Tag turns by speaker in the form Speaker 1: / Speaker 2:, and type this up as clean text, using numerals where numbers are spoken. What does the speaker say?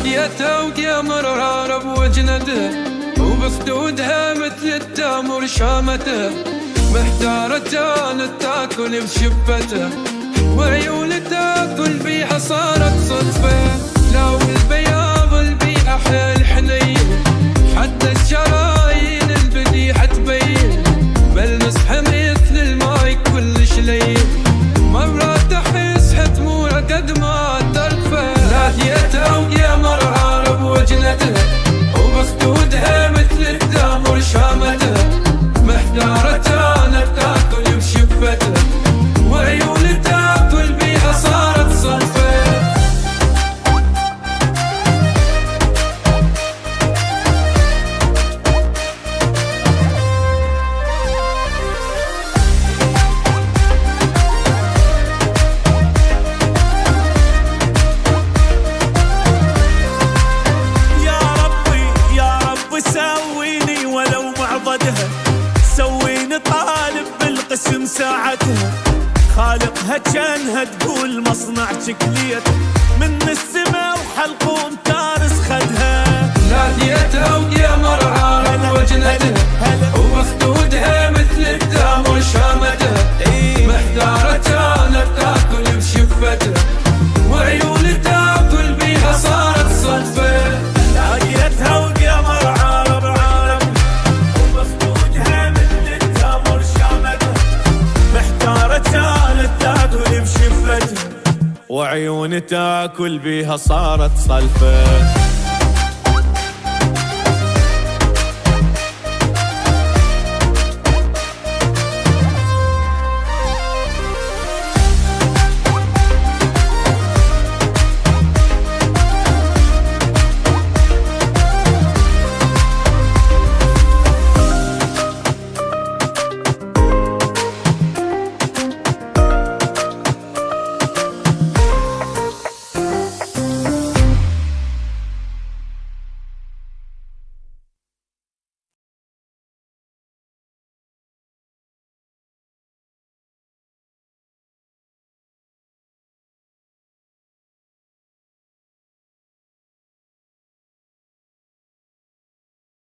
Speaker 1: ناديتها وقمر عرب وجنته، وبخدودها مثل التمر شامته، محتارة كانت تاكل بشفته، وعيون تاكل بيها صارت صدفة. لو البياض البيئة حيل حنين، حتى الشرايين البديحة تبين، ملمسها مثل الماي كلش لين، مرات احس حتمور قد ما ترفع. ناديتها وقمر عرب وجنته، وبخدودها مثل التمر شامته، محتارة كانت تاكل بشفته، وعيون تاكل بيها صارت صدفة.
Speaker 2: سويني ولو معضدها، سويني طالب بالقسم ساعتها، خالقها كانها تقول مصنع شكليت، من السما وحلقوم تارس خدها.
Speaker 1: ناديتها وقمر عارب وجنتها، وبخدودها مثل التمر شامتها، محتارة كانت تاكل بشفتها، وعيون تاكل بيها صارت صدفة.
Speaker 2: ناديتها وقمر عارب وبخدودها مثل التمر شامتها، محتارة كانت تاكل بشفتها، وعيون تاكل بيها صارت صلفة.